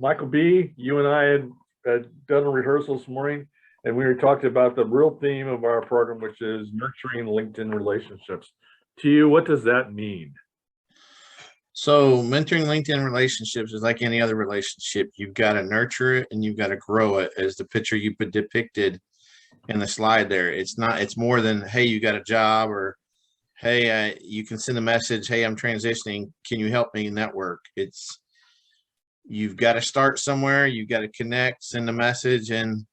Michael B., you and I had done a rehearsal this morning, and we were talking about the real theme of our program, which is nurturing LinkedIn relationships. To you, what does that mean? So mentoring LinkedIn relationships is like any other relationship. You've got to nurture it and you've got to grow it, as the picture you put depicted in the slide there. It's more than, hey, you got a job, or hey, you can send a message, hey, I'm transitioning, can you help me network? You've got to start somewhere, you've got to connect, send a message, and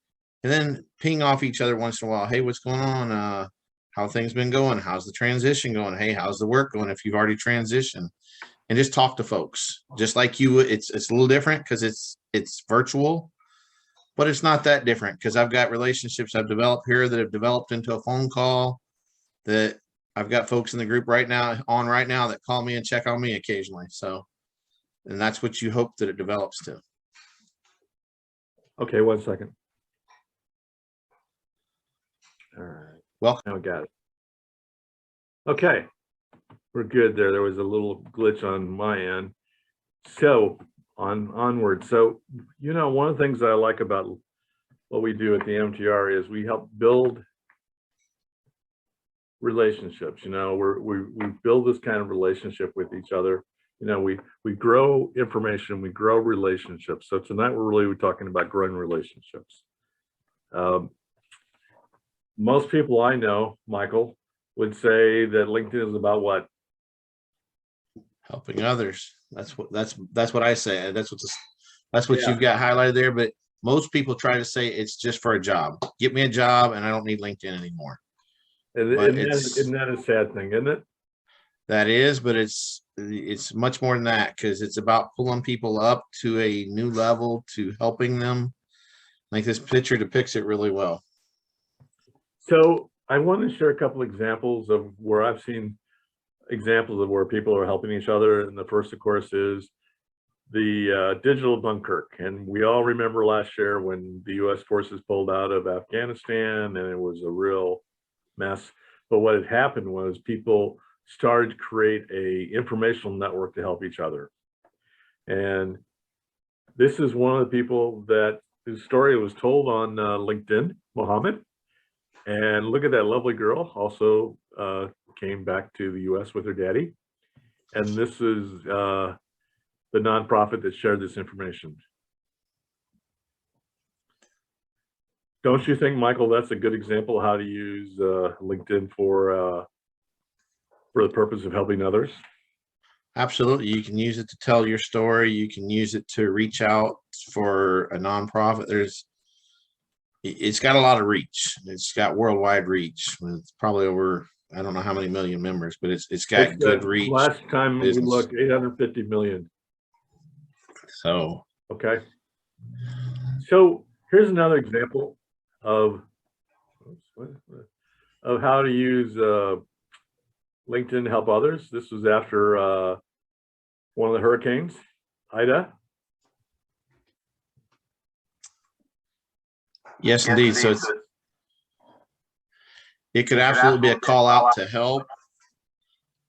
then ping off each other once in a while. Hey, what's going on? How things been going? How's the transition going? Hey, how's the work going if you've already transitioned? And just talk to folks. Just like you, it's a little different because it's virtual, but it's not that different because I've got relationships I've developed here that have developed into a phone call, that I've got folks in the group right now that call me and check on me occasionally. So, and that's what you hope that it develops to. Okay, 1 second. All right. Well, now we got it. Okay, we're good there. There was a little glitch on my end. So onward. So, one of the things that I like about what we do at the MTR is we help build relationships. We build this kind of relationship with each other. We grow information, we grow relationships. So tonight we're talking about growing relationships. Most people I know, Michael, would say that LinkedIn is about what? Helping others. That's what I say. That's what you've got highlighted there. But most people try to say it's just for a job. Get me a job and I don't need LinkedIn anymore. Isn't that a sad thing, isn't it? That is, but it's much more than that, because it's about pulling people up to a new level, to helping them. Like this picture depicts it really well. So I want to share a couple examples of where I've seen examples of where people are helping each other. And the first, of course, is the digital Dunkirk. And we all remember last year when the US forces pulled out of Afghanistan, and it was a real mess. But what had happened was people started to create a informational network to help each other. And this is one of the people whose story was told on LinkedIn, Mohammed. And look at that lovely girl, also came back to the US with her daddy. And this is the nonprofit that shared this information. Don't you think, Michael, that's a good example of how to use LinkedIn for the purpose of helping others? Absolutely. You can use it to tell your story. You can use it to reach out for a nonprofit. It's got a lot of reach. It's got worldwide reach. It's probably over, I don't know how many million members, but it's got good reach. Last time we looked, 850 million. So, okay. So here's another example of how to use LinkedIn to help others. This was after one of the hurricanes, Ida. Yes, indeed. So it could absolutely be a call out to help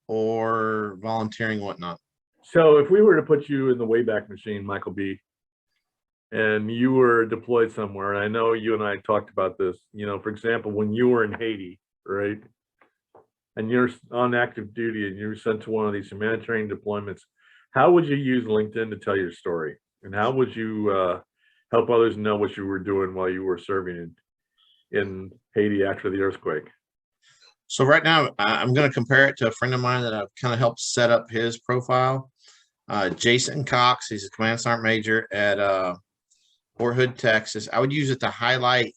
or volunteering, whatnot. So if we were to put you in the Wayback Machine, Michael B., and you were deployed somewhere, and I know you and I talked about this, for example, when you were in Haiti, right? And you're on active duty and you're sent to one of these humanitarian deployments, how would you use LinkedIn to tell your story? And how would you help others know what you were doing while you were serving in Haiti after the earthquake? So right now, I'm going to compare it to a friend of mine that I've kind of helped set up his profile. Jason Cox, he's a command sergeant major at Fort Hood, Texas. I would use it to highlight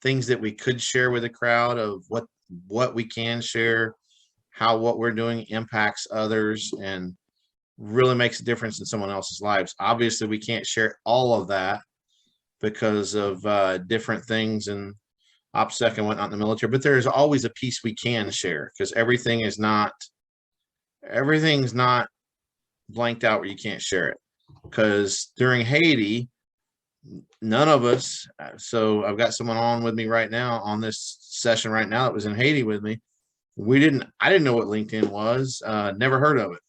things that we could share with the crowd of what we can share, how what we're doing impacts others and really makes a difference in someone else's lives. Obviously, we can't share all of that because of different things and OPSEC and whatnot in the military, but there's always a piece we can share, because everything's not blanked out where you can't share it. Because during Haiti, none of us, so I've got someone on with me right now on this session right now that was in Haiti with me. I didn't know what LinkedIn was, never heard of it.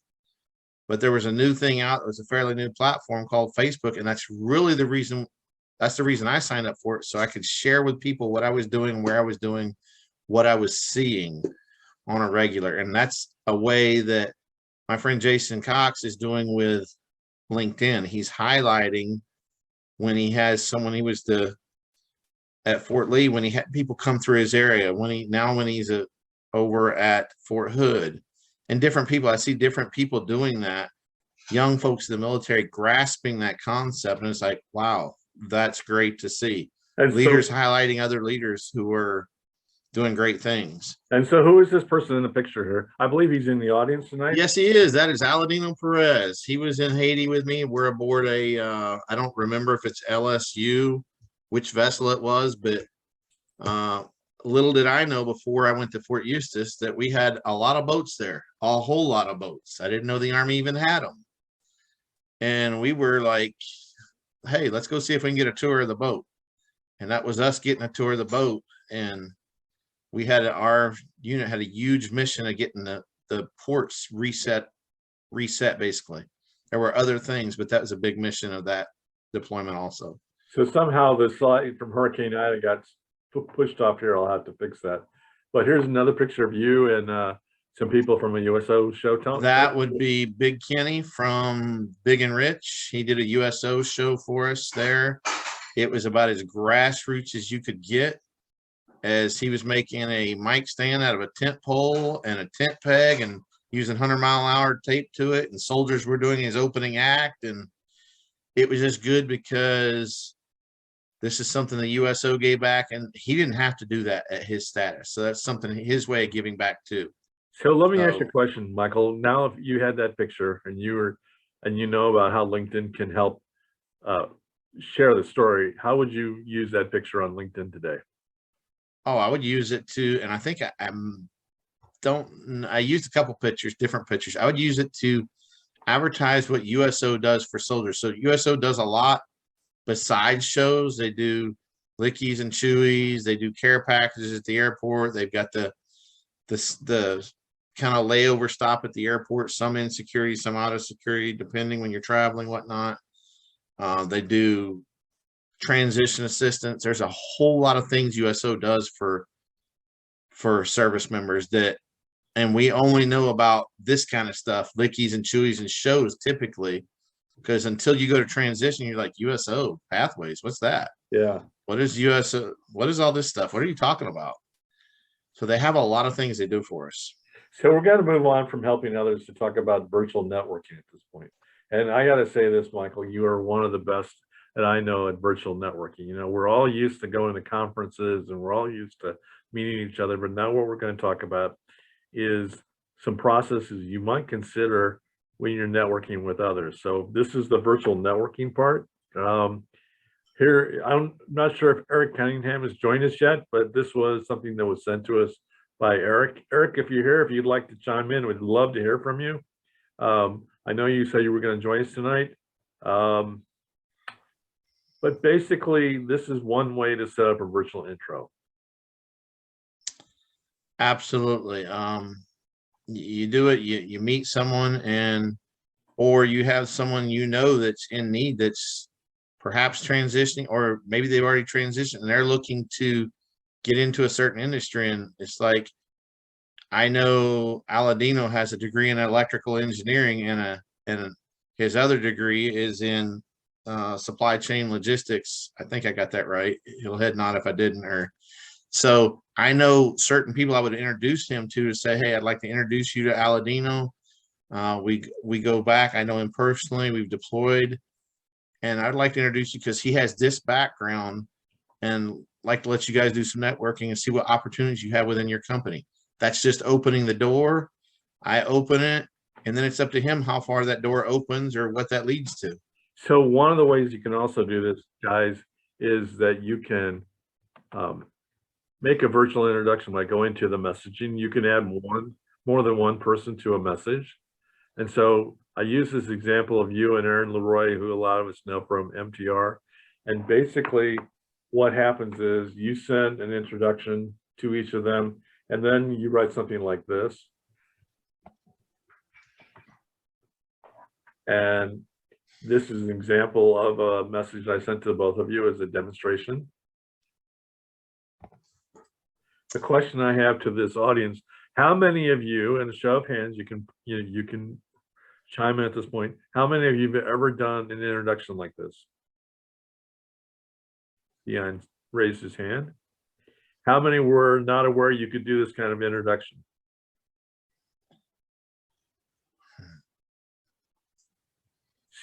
but there was a new thing out. It was a fairly new platform called Facebook, and that's really the reason. That's the reason I signed up for it, so I could share with people what I was doing, where I was doing, what I was seeing on a regular. And that's a way that my friend Jason Cox is doing with LinkedIn. He's highlighting when he has someone. He was at Fort Lee when he had people come through his area. When he's over at Fort Hood, and different people. I see different people doing that. Young folks in the military grasping that concept, and it's like, wow, that's great to see. And Leaders so, highlighting other leaders who are doing great things. and so who is this person in the picture here? I believe he's in the audience tonight. Yes, he is. That is Aladino Perez. He was in Haiti with me. We're aboard I don't remember if it's LSU, which vessel it was, but little did I know before I went to Fort Eustis that we had a lot of boats there, a whole lot of boats. I didn't know the Army even had them. And we were like, hey, let's go see if we can get a tour of the boat. And that was us getting a tour of the boat. And our unit had a huge mission of getting the ports reset basically. There were other things, but that was a big mission of that deployment also. So somehow the slide from Hurricane Ida got pushed off here. I'll have to fix that. But here's another picture of you and some people from a USO show. That would be Big Kenny from Big and Rich. He did a USO show for us there. It was about as grassroots as you could get, as he was making a mic stand out of a tent pole and a tent peg and using 100-mile-an-hour tape to it. And soldiers were doing his opening act. And it was just good because this is something the USO gave back, and he didn't have to do that at his status. So that's something his way of giving back too. So let me ask you a question, Michael. Now, if you had that picture and you know about how LinkedIn can help share the story, how would you use that picture on LinkedIn today? Oh, I would use it to, and I think I used a couple pictures, different pictures. I would use it to advertise what USO does for soldiers. So USO does a lot besides shows. They do lickies and chewies. They do care packages at the airport. They've got the kind of layover stop at the airport, some in security, some out of security, depending when you're traveling, whatnot. They do transition assistance. There's a whole lot of things USO does for service members and we only know about this kind of stuff, lickies and chewies and shows typically, because until you go to transition, you're like, USO pathways, what's that? Yeah. What is USO? What is all this stuff? What are you talking about? So they have a lot of things they do for us. So we're going to move on from helping others to talk about virtual networking at this point. And I got to say this, Michael, you are one of the best that I know at virtual networking. You know, we're all used to going to conferences and we're all used to meeting each other, but now what we're going to talk about is some processes you might consider when you're networking with others. So this is the virtual networking part. Here, I'm not sure if Eric Cunningham has joined us yet, but this was something that was sent to us by Eric. Eric, if you're here, if you'd like to chime in, we'd love to hear from you. I know you said you were going to join us tonight. But basically, this is one way to set up a virtual intro. Absolutely. You do it, you meet someone or you have someone that's in need, that's perhaps transitioning, or maybe they've already transitioned and they're looking to get into a certain industry. And it's like, I know Aladino has a degree in electrical engineering and his other degree is in supply chain logistics. I think I got that right. He'll head nod if I didn't. So I know certain people I would introduce him to say, hey, I'd like to introduce you to Aladino. We go back. I know him personally. We've deployed, and I'd like to introduce you because he has this background, and like to let you guys do some networking and see what opportunities you have within your company. That's just opening the door. I open it, and then it's up to him how far that door opens or what that leads to. So one of the ways you can also do this, guys, is that you can make a virtual introduction by going to the messaging. You can add more than one person to a message. And so I use this example of you and Aaron Leroy, who a lot of us know from MTR. And basically what happens is you send an introduction to each of them, and then you write something like this. And this is an example of a message I sent to both of you as a demonstration. The question I have to this audience, how many of you, and a show of hands, you can chime in at this point, how many of you have ever done an introduction like this? Dion raised his hand. How many were not aware you could do this kind of introduction?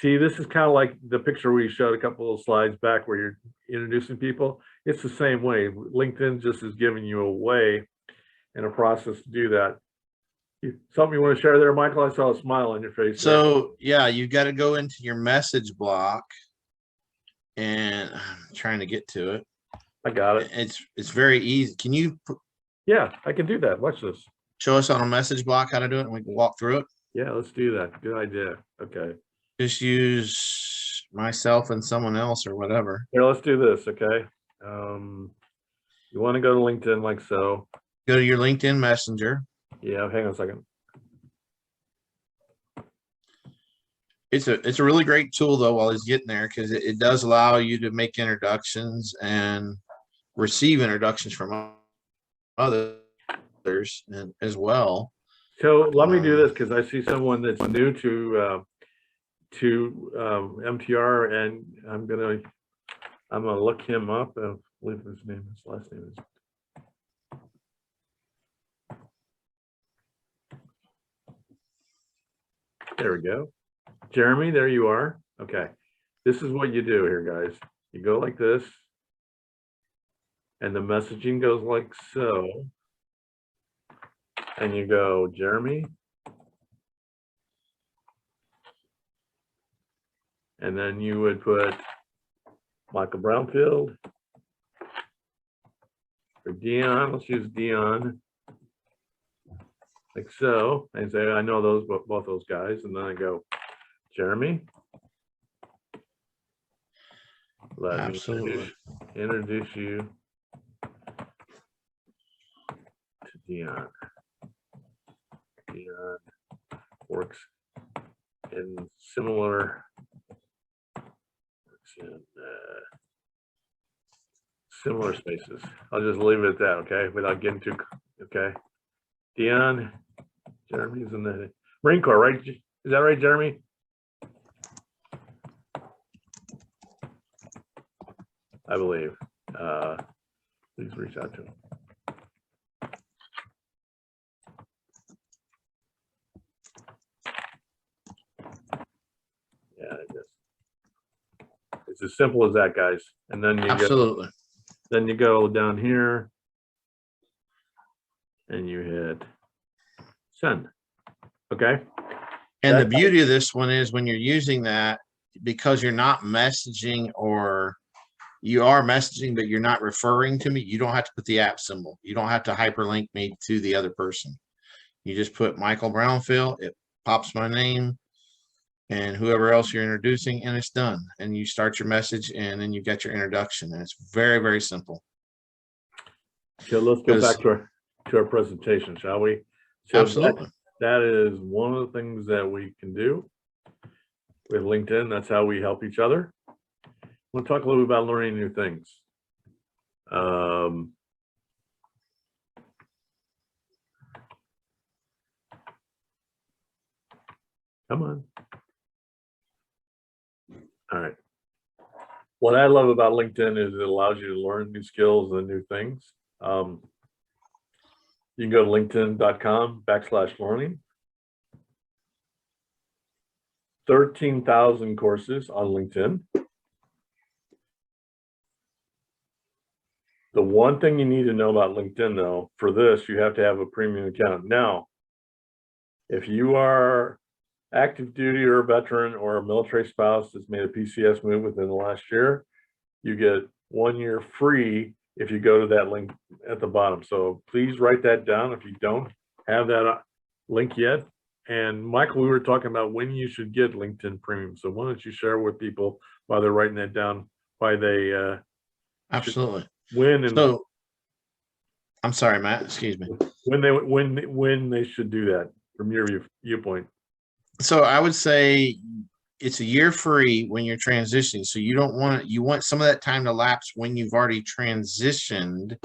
See, this is kind of like the picture we showed a couple of slides back where you're introducing people. It's the same way. LinkedIn just is giving you a way and a process to do that. Something you want to share there, Michael? I saw a smile on your face. So yeah, you got to go into your message block, and I'm trying to get to it. I got it. It's very easy. Can you? Yeah, I can do that. Watch this. Show us on a message block how to do it, and we can walk through it. Yeah, let's do that. Good idea. Okay. Just use myself and someone else or whatever. Here, let's do this. Okay. You want to go to LinkedIn like so. Go to your LinkedIn Messenger. Yeah, hang on a second. It's a really great tool though while he's getting there, because it does allow you to make introductions and receive introductions from others and as well. So let me do this because I see someone that's new to MTR, and I'm gonna look him up. I believe his last name is. There we go. Jeremy, there you are. Okay. This is what you do here, guys. You go like this, and the messaging goes like so. And you go, Jeremy. And then you would put Michael Brownfield or Dion. Let's use Dion. Like so. And say, I know those both those guys. And then I go, Jeremy. Let me introduce you to Dion. Dion works in similar spaces. I'll just leave it at that, okay? Without getting too, okay? Dion, Jeremy's in the Marine Corps, right? Is that right, Jeremy? I believe. Please reach out to him. Yeah, it's as simple as that, guys. And then you Absolutely. Then you go down here and you hit send. Okay. And the beauty of this one is when you're using that, because you're not messaging, or you are messaging, but you're not referring to me, you don't have to put the app symbol. You don't have to hyperlink me to the other person. You just put Michael Brownfield, it pops my name and whoever else you're introducing, and it's done. And you start your message, and then you get your introduction. And it's very, very simple. So let's go back to our presentation, shall we? So absolutely. That is one of the things that we can do with LinkedIn. That's how we help each other. We'll talk a little bit about learning new things. Come on. All right. What I love about LinkedIn is it allows you to learn new skills and new things. You can go to linkedin.com/learning. 13,000 courses on LinkedIn. The one thing you need to know about LinkedIn, though, for this, you have to have a premium account. Now, if you are active duty or a veteran or a military spouse that's made a PCS move within the last year, you get 1 year free if you go to that link at the bottom. So please write that down if you don't have that link yet. And Michael, we were talking about when you should get LinkedIn Premium. So why don't you share with people while they're writing that down, why they absolutely when and so I'm sorry, Matt, excuse me. When they should do that from your viewpoint. So I would say it's a year free when you're transitioning. So you don't want, you want some of that time to lapse when you've already transitioned.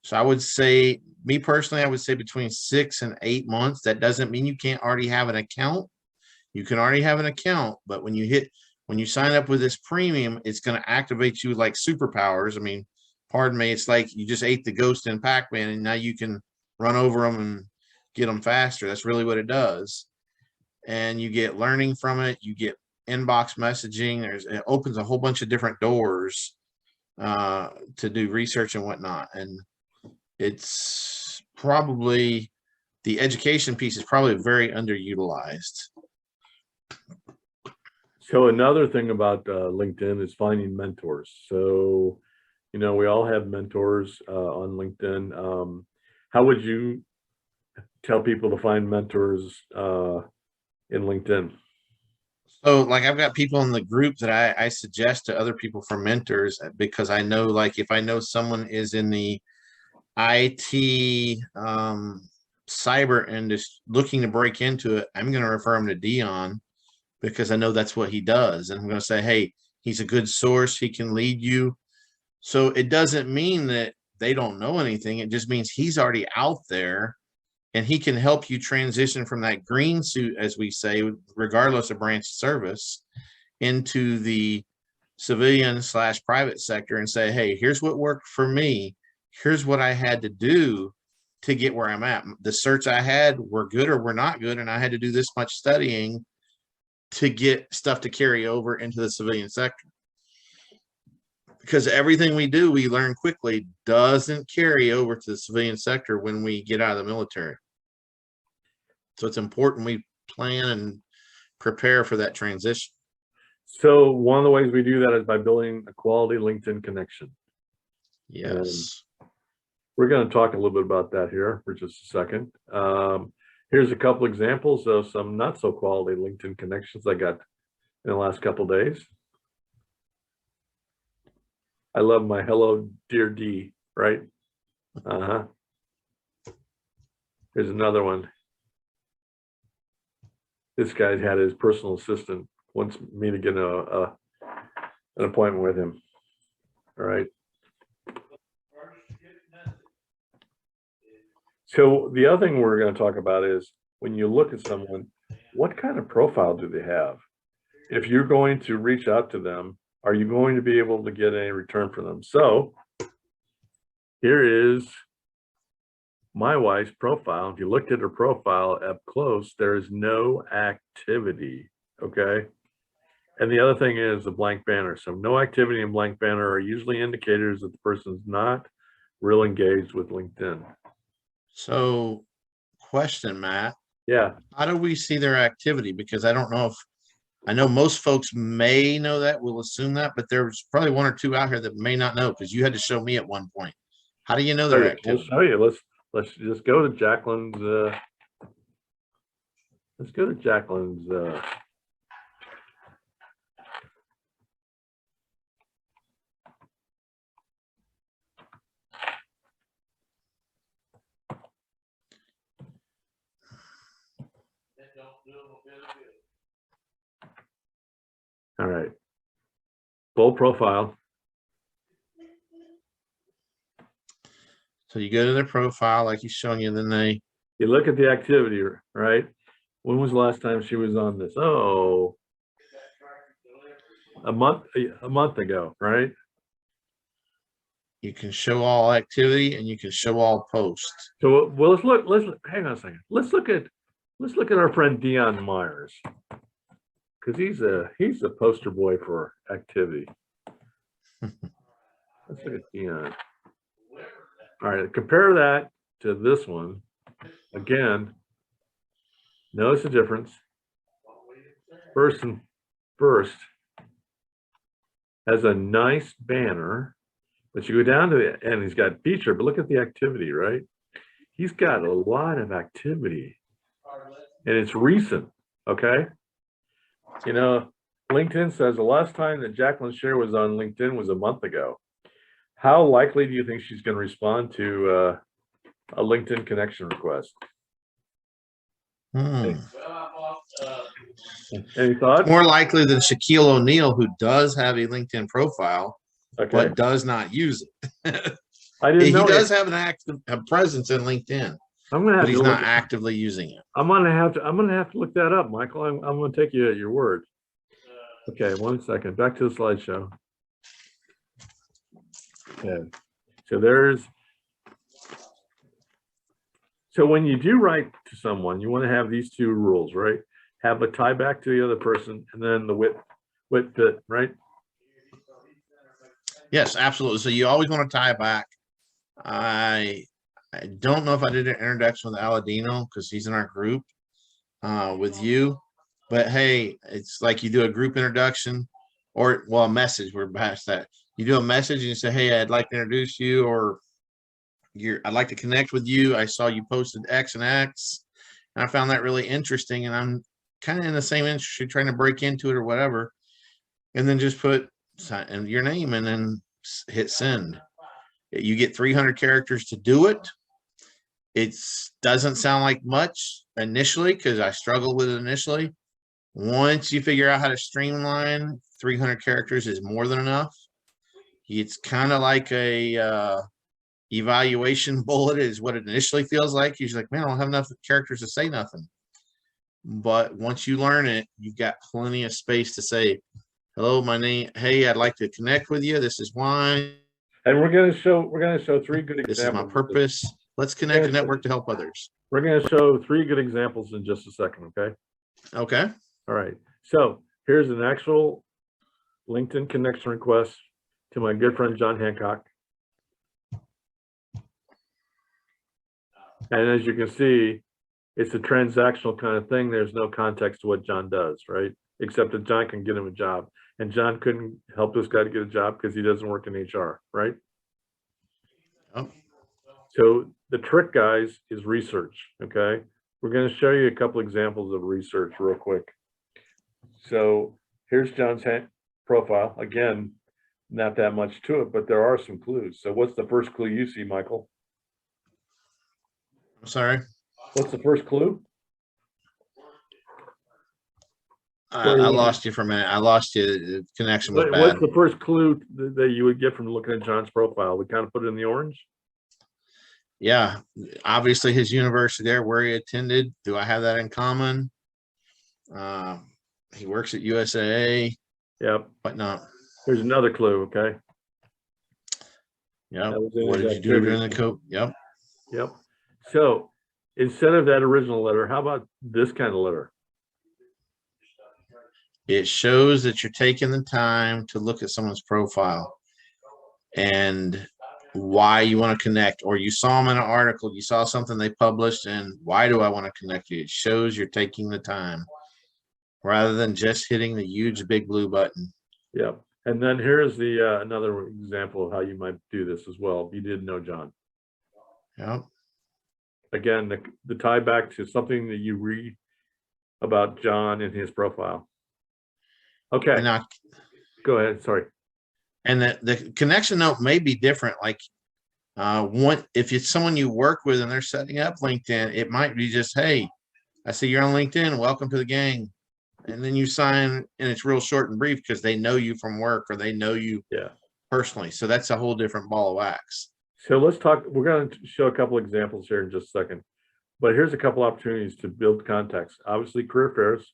So I would say, me personally, I would say between 6 and 8 months. That doesn't mean you can't already have an account. You can already have an account, but when you sign up with this premium, it's going to activate you like superpowers. I mean, pardon me, it's like you just ate the ghost in Pac-Man and now you can run over them and get them faster. That's really what it does. And you get learning from it. You get inbox messaging. It opens a whole bunch of different doors to do research and whatnot. And it's probably, the education piece is probably very underutilized. So another thing about LinkedIn is finding mentors. So, you know, we all have mentors on LinkedIn. How would you tell people to find mentors in LinkedIn? So like I've got people in the group that I suggest to other people for mentors, because I know, like, if I know someone is in the IT cyber industry looking to break into it, I'm going to refer them to Dion, because I know that's what he does. And I'm going to say, hey, he's a good source. He can lead you. So it doesn't mean that they don't know anything. It just means he's already out there and he can help you transition from that green suit, as we say, regardless of branch service, into the civilian / private sector and say, hey, here's what worked for me. Here's what I had to do to get where I'm at. The certs I had were good or were not good. And I had to do this much studying to get stuff to carry over into the civilian sector. Because everything we do, we learn quickly, doesn't carry over to the civilian sector when we get out of the military. So it's important we plan and prepare for that transition. So one of the ways we do that is by building a quality LinkedIn connection. Yes. And we're going to talk a little bit about that here for just a second. Here's a couple examples of some not so quality LinkedIn connections I got in the last couple days. I love my hello, dear D, right? Here's another one. This guy had his personal assistant wants me to get an appointment with him. All right. So the other thing we're going to talk about is when you look at someone, what kind of profile do they have? If you're going to reach out to them, are you going to be able to get any return from them? So here is my wife's profile. If you looked at her profile up close, there is no activity, okay? And the other thing is the blank banner. So no activity and blank banner are usually indicators that the person's not real engaged with LinkedIn. So question, Matt. Yeah. How do we see their activity? Because I don't know if, I know most folks may know that, we'll assume that, but there's probably one or two out here that may not know, because you had to show me at one point. How do you know their activity? We'll show you. Let's just go to Jacqueline's. Let's go to Jacqueline's. All right. Full profile. So you go to their profile, like he's showing you, then you look at the activity, right? When was the last time she was on this? Oh, a month ago, right? You can show all activity and you can show all posts. So well, let's hang on a second. Let's look at our friend Dion Myers, because he's a poster boy for activity. Let's look at Dion. All right, compare that to this one. Again, notice the difference. First has a nice banner, but you go down to it and he's got feature, but look at the activity, right? He's got a lot of activity and it's recent, okay? You know, LinkedIn says the last time that Jacqueline Scheer was on LinkedIn was a month ago. How likely do you think she's going to respond to a LinkedIn connection request? Any thoughts? More likely than Shaquille O'Neal, who does have a LinkedIn profile, Okay, but does not use it. I He didn't know. does have an active a presence in LinkedIn, I'm gonna but have he's to not look. actively using it. I'm gonna have to look that up, Michael. I'm gonna take you at your word. Okay, 1 second. Back to the slideshow. Okay, so when you do write to someone, you want to have these two rules, right? Have a tie back to the other person, and then the width fit, right? Yes, absolutely. So you always want to tie back. I don't know if I did an introduction with Aladino because he's in our group with you, but hey, it's like you do a group introduction or a message. We're past that. You do a message and you say, "Hey, I'd like to introduce you," or I'd like to connect with you. I saw you posted X and X, and I found that really interesting, and I'm kind of in the same industry, trying to break into it or whatever, and then just put your name and then hit send. You get 300 characters to do it. It doesn't sound like much initially because I struggled with it initially. Once you figure out how to streamline, 300 characters is more than enough. It's kind of like a evaluation bullet is what it initially feels like. You're like, man, I don't have enough characters to say nothing. But once you learn it, you've got plenty of space to say, hello, my name. Hey, I'd like to connect with you. This is why. And we're gonna show 3 good examples. This is my purpose. Let's connect and network to help others. We're gonna show 3 good examples in just a second, okay? Okay. All right. So here's an actual LinkedIn connection request to my good friend John Hancock. And as you can see, it's a transactional kind of thing. There's no context to what John does, right? Except that John can get him a job. And John couldn't help this guy to get a job because he doesn't work in HR, right? Oh. So the trick, guys, is research, okay? We're going to show you a couple examples of research real quick. So here's John's profile. Again, not that much to it, but there are some clues. So what's the first clue you see, Michael? I'm sorry. What's the first clue? I lost you for a minute. I lost you. The connection was bad. What's the first clue that you would get from looking at John's profile? We kind of put it in the orange. Yeah, obviously his university there, where he attended. Do I have that in common? He works at USAA. Yep. But no. Here's another clue. Okay. Yep. What did you do during the coat? Yep. Yep. So instead of that original letter, how about this kind of letter? It shows that you're taking the time to look at someone's profile and why you want to connect, or you saw them in an article, you saw something they published, and why do I want to connect you? It shows you're taking the time rather than just hitting the huge big blue button. Yep. And then here's the another example of how you might do this as well. If you didn't know John. Yep. Again, the tie back to something that you read about John in his profile. Okay. Now, go ahead. Sorry. And the connection note may be different. Like if it's someone you work with and they're setting up LinkedIn, it might be just, hey, I see you're on LinkedIn. Welcome to the gang. And then you sign, and it's real short and brief because they know you from work or they know you personally. So that's a whole different ball of wax. So let's talk. We're going to show a couple examples here in just a second. But here's a couple opportunities to build contacts. Obviously, career fairs.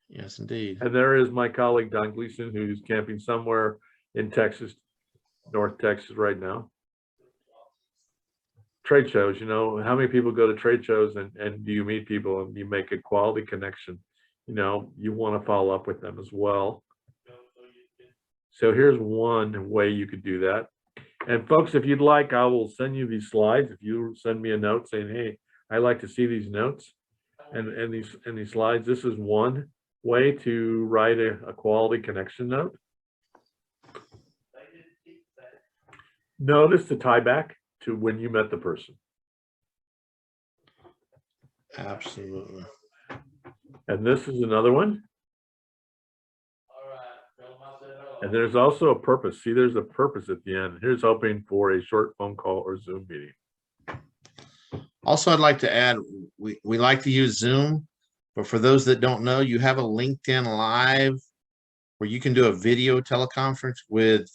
Yes, indeed. And there is my colleague, Don Gleason, who's camping somewhere in Texas, North Texas right now. Trade shows, you know, how many people go to trade shows and do you meet people and you make a quality connection? You know, you want to follow up with them as well. So here's one way you could do that. And folks, if you'd like, I will send you these slides. If you send me a note saying, hey, I like to see these notes and these slides, this is one way to write a quality connection note. Notice the tie back to when you met the person. Absolutely. And this is another one. And there's also a purpose. See, there's a purpose at the end. Here's hoping for a short phone call or Zoom meeting. Also, I'd like to add, we like to use Zoom. But for those that don't know, you have a LinkedIn Live where you can do a video teleconference with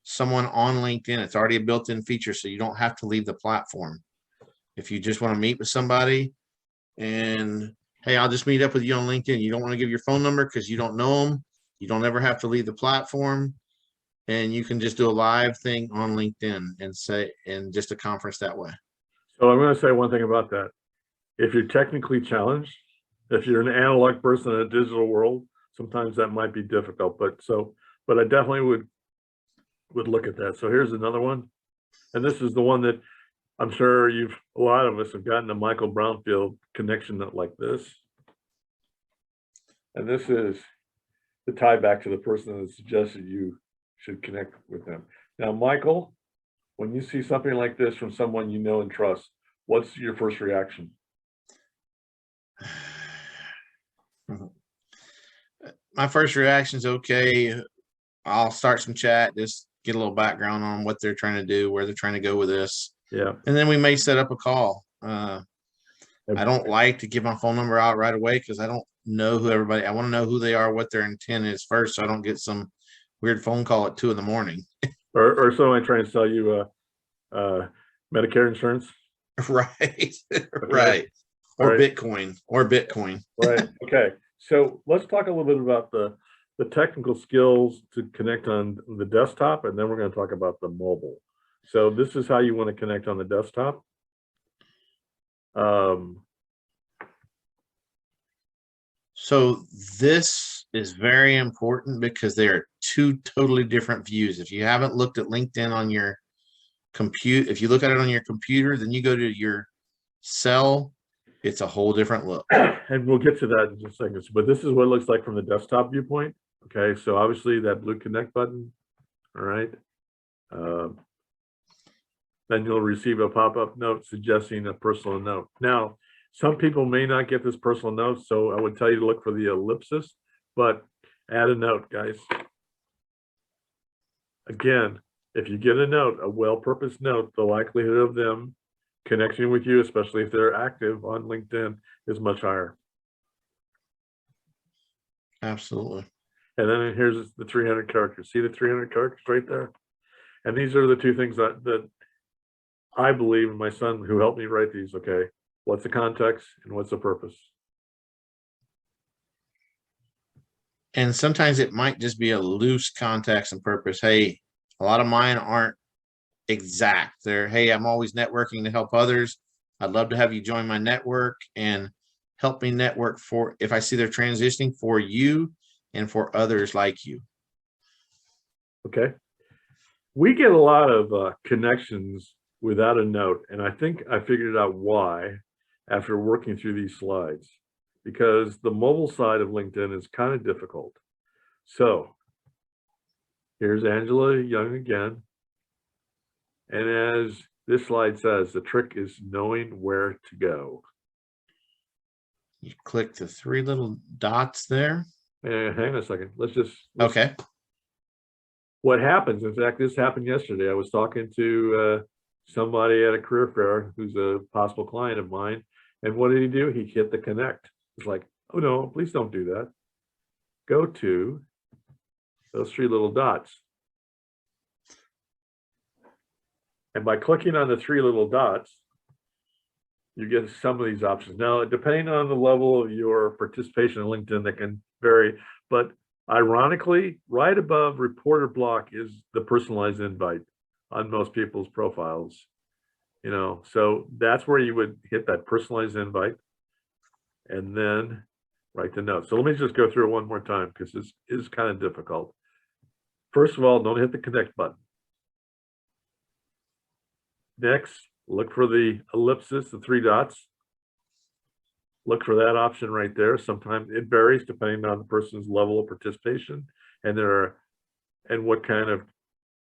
someone on LinkedIn. It's already a built-in feature, so you don't have to leave the platform. If you just want to meet with somebody and, hey, I'll just meet up with you on LinkedIn. You don't want to give your phone number because you don't know them. You don't ever have to leave the platform. And you can just do a live thing on LinkedIn and just a conference that way. So I'm going to say one thing about that. If you're technically challenged, if you're an analog person in a digital world, sometimes that might be difficult. But I definitely would look at that. So here's another one. And this is the one that I'm sure a lot of us have gotten a Michael Brownfiel connection like this. And this is the tie back to the person that suggested you should connect with them. Now, Michael, when you see something like this from someone you know and trust, what's your first reaction? My first reaction is, okay, I'll start some chat, just get a little background on what they're trying to do, where they're trying to go with this. Yeah. And then we may set up a call. I don't like to give my phone number out right away because I don't know who everybody, I want to know who they are, what their intent is first, so I don't get some weird phone call at 2 in the morning. or someone trying to sell you Medicare insurance. Right. Right. Or right. Bitcoin. Right. Okay. So let's talk a little bit about the technical skills to connect on the desktop, and then we're going to talk about the mobile. So this is how you want to connect on the desktop. So this is very important because they are 2 totally different views. If you haven't looked at LinkedIn on your computer, if you look at it on your computer, then you go to your cell, it's a whole different look. And we'll get to that in just a second. But this is what it looks like from the desktop viewpoint. Okay, so obviously that blue connect button, all right. Then you'll receive a pop-up note suggesting a personal note. Now, some people may not get this personal note, so I would tell you to look for the ellipsis, but add a note, guys. Again, if you get a note, a well-purposed note, the likelihood of them connecting with you, especially if they're active on LinkedIn, is much higher. Absolutely. And then here's the 300 characters. See the 300 characters right there? And these are the 2 things that I believe, and my son who helped me write these, okay, what's the context and what's the purpose? And sometimes it might just be a loose context and purpose. Hey, a lot of mine aren't exact. They're, hey, I'm always networking to help others. I'd love to have you join my network and help me network for, if I see they're transitioning, for you and for others like you. Okay. We get a lot of connections without a note. And I think I figured out why after working through these slides, because the mobile side of LinkedIn is kind of difficult. So here's Angela Young again. And as this slide says, the trick is knowing where to go. You click the 3 little dots there. And hang on a second. Let's okay. What happens, in fact, this happened yesterday. I was talking to somebody at a career fair who's a possible client of mine. And what did he do? He hit the connect. It's like, oh no, please don't do that. Go to those 3 little dots. And by clicking on the 3 little dots, you get some of these options. Now, depending on the level of your participation in LinkedIn, that can vary. But ironically, right above reporter block is the personalized invite on most people's profiles. You know, so that's where you would hit that personalized invite and then write the note. So let me just go through it one more time because this is kind of difficult. First of all, don't hit the connect button. Next, look for the ellipsis, the 3 dots. Look for that option right there. Sometimes it varies depending on the person's level of participation and what kind of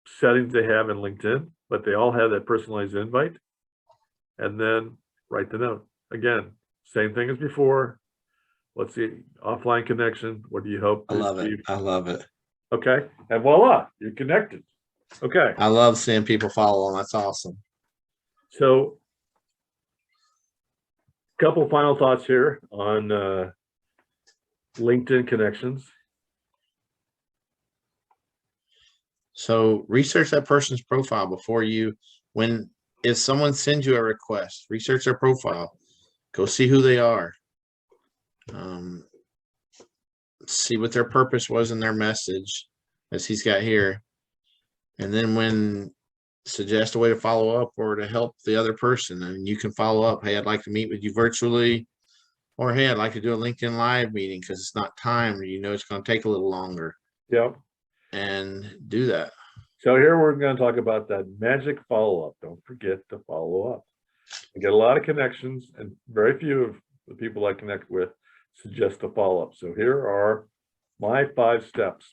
settings they have in LinkedIn, but they all have that personalized invite. And then write the note. Again, same thing as before. Let's see, offline connection. What do you hope to receive? I love it. Okay, and voila, you're connected. Okay. I love seeing people follow them. That's awesome. So, couple final thoughts here on LinkedIn connections. So research that person's profile before if someone sends you a request, research their profile, go see who they are. See what their purpose was in their message, as he's got here. And then when suggest a way to follow up or to help the other person, and you can follow up. Hey, I'd like to meet with you virtually, or hey, I'd like to do a LinkedIn live meeting because it's not timed. It's going to take a little longer. Yep. And do that. So here we're going to talk about that magic follow-up. Don't forget to follow up. I get a lot of connections, and very few of the people I connect with suggest a follow-up. So here are my 5 steps.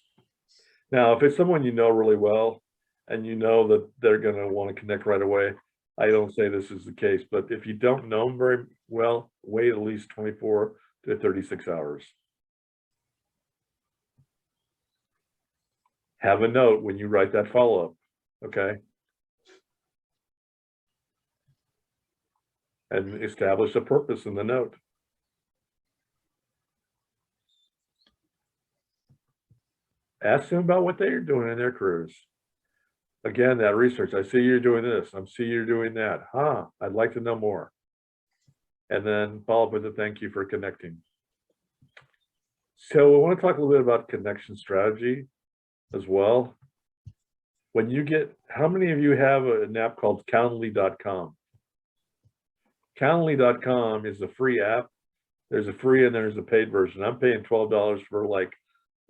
Now, if it's someone you know really well, and you know that they're going to want to connect right away, I don't say this is the case, but if you don't know them very well, wait at least 24 to 36 hours. Have a note when you write that follow-up, okay? And establish a purpose in the note. Ask them about what they are doing in their careers. Again, that research, I see you're doing this, I see you're doing that. I'd like to know more. And then follow up with a thank you for connecting. So we want to talk a little bit about connection strategy as well. When you get, how many of you have an app called Calendly.com? Calendly.com is a free app. There's a free and there's a paid version. I'm paying $12 for like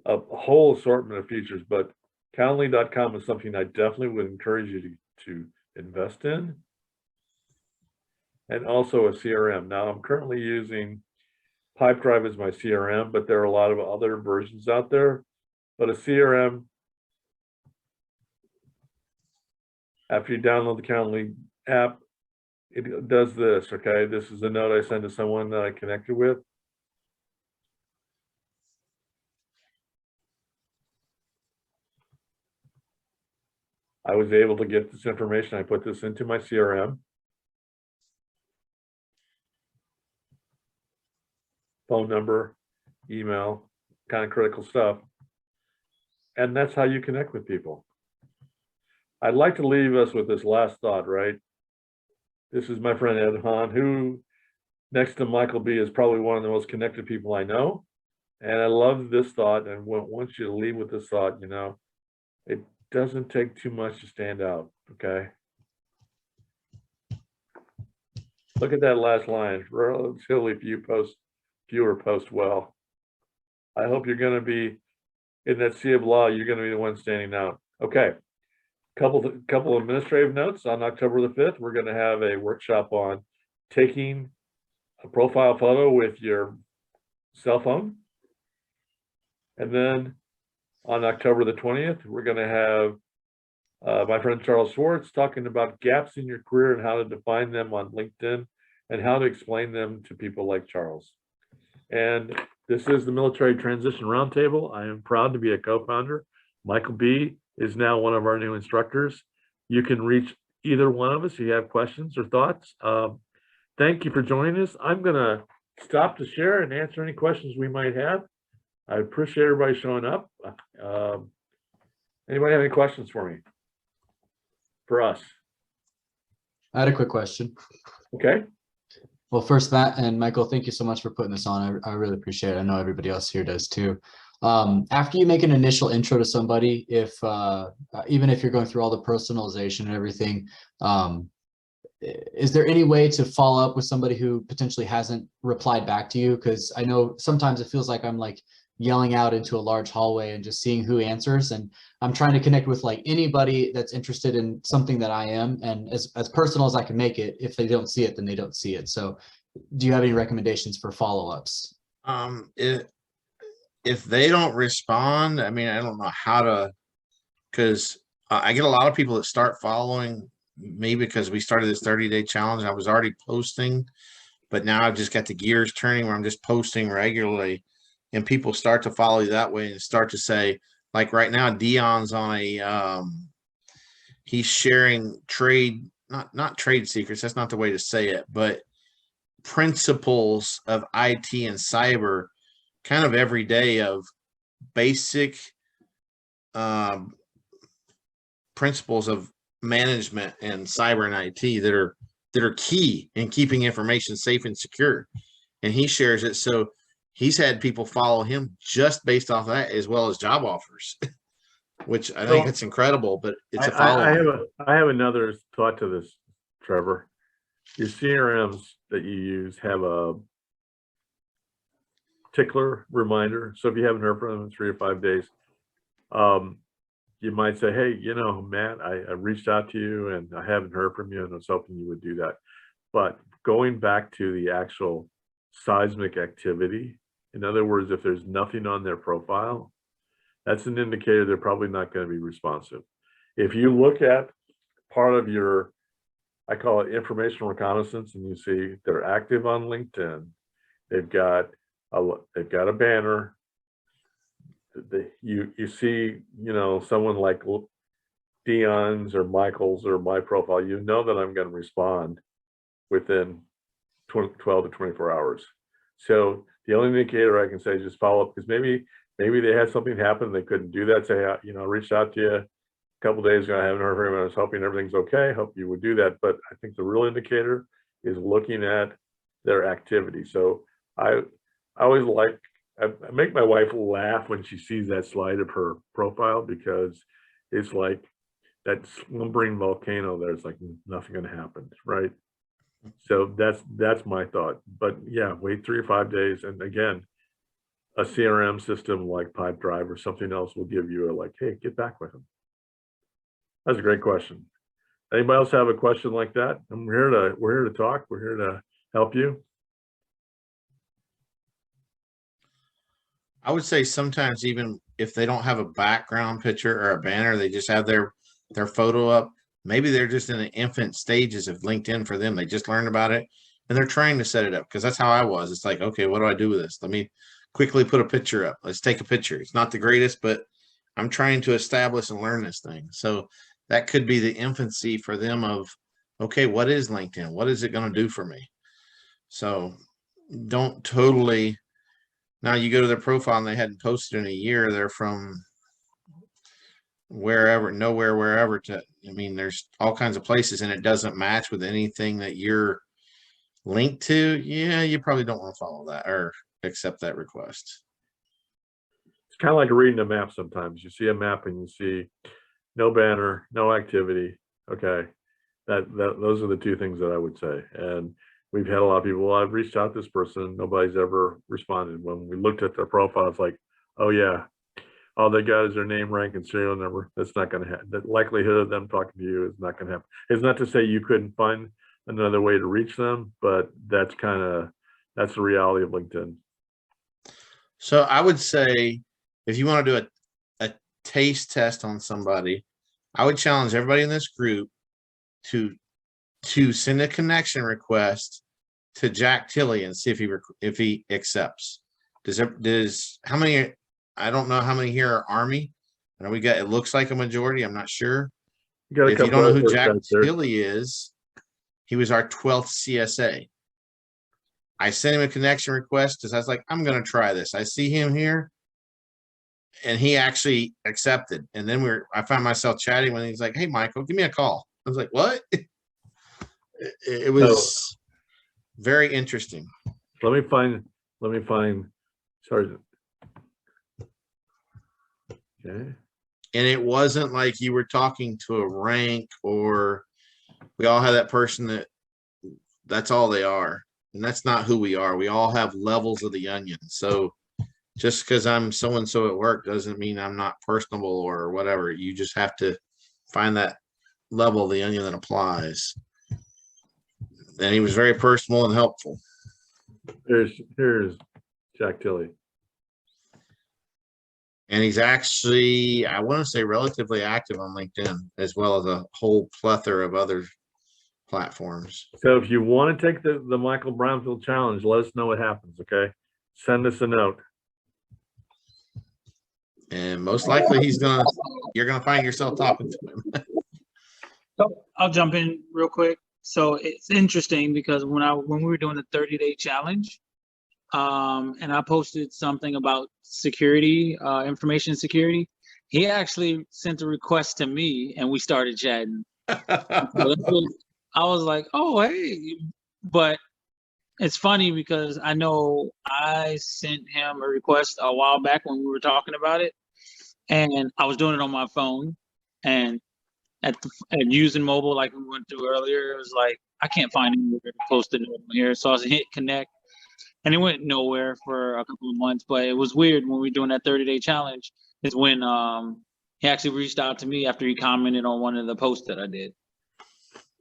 a whole assortment of features, but Calendly.com is something I definitely would encourage you to invest in. And also a CRM. Now I'm currently using Pipedrive as my CRM, but there are a lot of other versions out there. But a CRM, after you download the Calendly app, it does this, okay? This is a note I send to someone that I connected with. I was able to get this information. I put this into my CRM. Phone number, email, kind of critical stuff. And that's how you connect with people. I'd like to leave us with this last thought, right? This is my friend Ed Hahn, who next to Michael B is probably one of the most connected people I know. And I love this thought and want you to leave with this thought, it doesn't take too much to stand out, okay? Look at that last line, relatively fewer post well. I hope you're gonna be, in that sea of law, you're gonna be the one standing out. Okay, couple of administrative notes. On October the 5th, we're gonna have a workshop on taking a profile photo with your cell phone. And then on October the 20th, we're going to have my friend Charles Schwartz talking about gaps in your career and how to define them on LinkedIn and how to explain them to people like Charles. And this is the Military Transition Roundtable. I am proud to be a co-founder. Michael B is now one of our new instructors. You can reach either one of us if you have questions or thoughts. Thank you for joining us. I'm going to stop to share and answer any questions we might have. I appreciate everybody showing up. Anybody have any questions for me? For us? I had a quick question. Okay. Well, first, Matt and Michael, thank you so much for putting this on. I really appreciate it. I know everybody else here does too. After you make an initial intro to somebody, even if you're going through all the personalization and everything, is there any way to follow up with somebody who potentially hasn't replied back to you? Because I know sometimes it feels like I'm like yelling out into a large hallway and just seeing who answers. And I'm trying to connect with like anybody that's interested in something that I am. And as personal as I can make it, if they don't see it, then they don't see it. So do you have any recommendations for follow-ups? If they don't respond, I mean, I don't know how to, because I get a lot of people that start following me because we started this 30-day challenge. I was already posting, but now I've just got the gears turning where I'm just posting regularly. And people start to follow you that way and start to say, like right now, Dion's on he's sharing not trade secrets. That's not the way to say it, but principles of IT and cyber, kind of every day of basic principles of management and cyber and IT that are key in keeping information safe and secure. And he shares it. So he's had people follow him just based off of that, as well as job offers, which I think it's incredible, but it's a follow. I have another thought to this, Trevor. Your CRMs that you use have a tickler reminder. So if you haven't heard from them in 3 or 5 days, you might say, hey, you know, Matt, I reached out to you and I haven't heard from you and I was hoping you would do that. But going back to the actual seismic activity, in other words, if there's nothing on their profile, that's an indicator they're probably not going to be responsive. If you look at part of your, I call it informational reconnaissance, and you see they're active on LinkedIn, they've got a banner. You see, you know, someone like Dion's or Michael's or my profile, you know that I'm going to respond within 12 to 24 hours. So the only indicator I can say is just follow up, because maybe they had something happen, they couldn't do that. Say, you know, I reached out to you a couple days ago, I haven't heard from you, I was hoping everything's okay, hope you would do that. But I think the real indicator is looking at their activity. So I always like, I make my wife laugh when she sees that slide of her profile, because it's like that slumbering volcano there's like nothing gonna happen, right? So that's my thought. But yeah, wait 3 or 5 days, and again, a CRM system like Pipedrive or something else will give you a like, hey, get back with them. That's a great question. Anybody else have a question like that? We're here to talk. We're here to help you. I would say sometimes even if they don't have a background picture or a banner, they just have their photo up. Maybe they're just in the infant stages of LinkedIn for them. They just learned about it and they're trying to set it up, because that's how I was. It's like, okay, what do I do with this? Let me quickly put a picture up. Let's take a picture. It's not the greatest, but I'm trying to establish and learn this thing. So that could be the infancy for them of, okay, what is LinkedIn? What is it going to do for me? So don't totally. Now you go to their profile and they hadn't posted in a year. They're from wherever, nowhere, wherever to, I mean, there's all kinds of places and it doesn't match with anything that you're linked to. Yeah, you probably don't want to follow that or accept that request. It's kind of like reading a map sometimes. You see a map and you see no banner, no activity. Okay, those are the two things that I would say. And we've had a lot of people, well, I've reached out to this person, nobody's ever responded. When we looked at their profile, it's like, oh yeah, all they got is their name, rank, and serial number. That's not going to happen. The likelihood of them talking to you is not going to happen. It's not to say you couldn't find another way to reach them, but that's the reality of LinkedIn. So I would say, if you want to do a taste test on somebody, I would challenge everybody in this group to send a connection request to Jack Tilley and see if he accepts. How many? I don't know how many here are Army. I know we got, it looks like a majority. I'm not sure. If you don't know who Jack Tilley is, he was our 12th CSA. I sent him a connection request because I was like, I'm going to try this. I see him here. And he actually accepted. And then I found myself chatting when he's like, hey, Michael, give me a call. I was like, what? It was very interesting. Let me find, sorry. Okay. And it wasn't like you were talking to a rank, or we all have that person that's all they are. And that's not who we are. We all have levels of the onion. So just because I'm so-and-so at work doesn't mean I'm not personable or whatever. You just have to find that level of the onion that applies. And he was very personal and helpful. Here's Jack Tilley. And he's actually, I want to say, relatively active on LinkedIn, as well as a whole plethora of other platforms. So if you want to take the Michael Brownfiel challenge, let us know what happens, okay? Send us a note. And most likely you're gonna find yourself talking to him. So I'll jump in real quick. So it's interesting because when we were doing the 30-day challenge, and I posted something about security, information security. He actually sent a request to me, and we started chatting. I was like, oh, hey, but it's funny because I know I sent him a request a while back when we were talking about it, and I was doing it on my phone, and and using mobile like we went through earlier, it was like I can't find anywhere to post it over here, so I hit connect, and it went nowhere for a couple of months. But it was weird when we were doing that 30-day challenge. Is when he actually reached out to me after he commented on one of the posts that I did.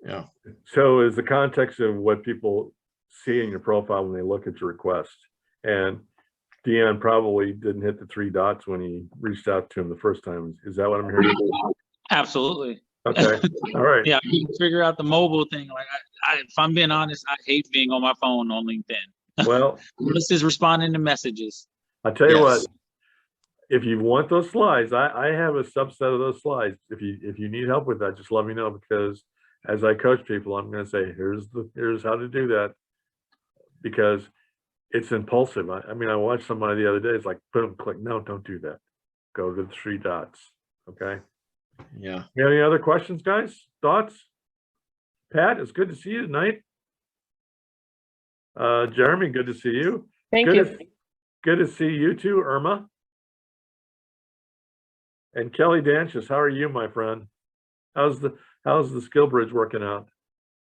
Yeah. So is the context of what people see in your profile when they look at your request. And Deanne probably didn't hit the 3 dots when he reached out to him the first time. Is that what I'm hearing? Absolutely. Okay. All right. Yeah, you can figure out the mobile thing. Like, if I'm being honest, I hate being on my phone on LinkedIn. Well, this is responding to messages. I tell you Yes. what, if you want those slides, I have a subset of those slides. If you need help with that, just let me know, because as I coach people, I'm going to say, here's how to do that, because it's impulsive. I mean, I watched somebody the other day. It's like, boom, click. No, don't do that. Go to the 3 dots. Okay. Yeah. You have any other questions, guys? Thoughts? Pat, it's good to see you tonight. Jeremy, good to see you. Thank you. Good to see you too, Irma. And Kelly Danches, how are you, my friend? How's the skill bridge working out?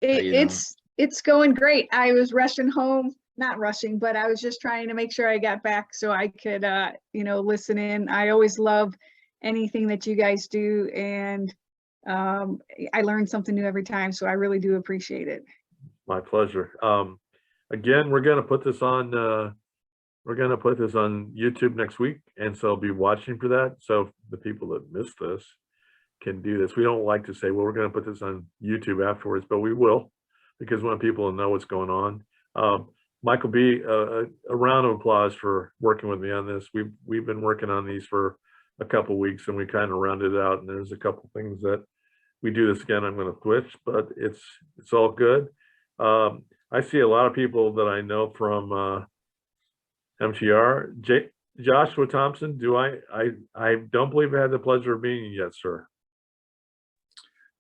you doing? It's going great. I was rushing home, not rushing, but I was just trying to make sure I got back so I could, listen in. I always love anything that you guys do, and I learn something new every time, so I really do appreciate it. My pleasure. Again, we're going to put this on YouTube next week, and so I'll be watching for that. So the people that missed this can do this. We don't like to say, well, we're going to put this on YouTube afterwards, but we will, because we want people to know what's going on. Michael B, a round of applause for working with me on this. We've been working on these for a couple weeks, and we kind of rounded it out, and there's a couple things that we do this again, I'm going to switch, but it's all good. I see a lot of people that I know from MTR. Joshua Thompson, I don't believe I had the pleasure of meeting you yet, sir.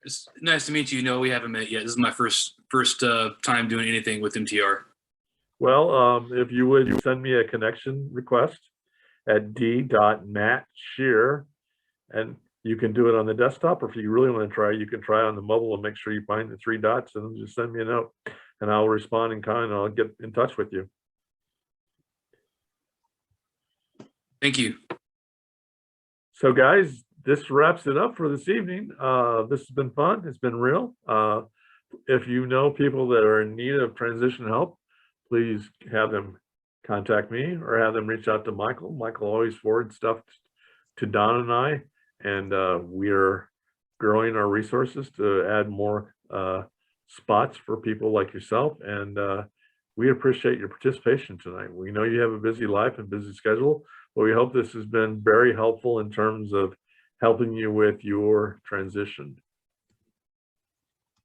It's nice to meet you. No, we haven't met yet. This is my first time doing anything with MTR. Well, if you would send me a connection request at d.mattshear, and you can do it on the desktop, or if you really want to try, you can try on the mobile and make sure you find the 3 dots and just send me a note, and I'll respond in kind, and I'll get in touch with you. Thank you. So guys, this wraps it up for this evening. This has been fun. It's been real. If you know people that are in need of transition help, please have them contact me or have them reach out to Michael. Michael always forwards stuff to Don and I, and we are growing our resources to add more spots for people like yourself. And we appreciate your participation tonight. We know you have a busy life and busy schedule, but we hope this has been very helpful in terms of helping you with your transition.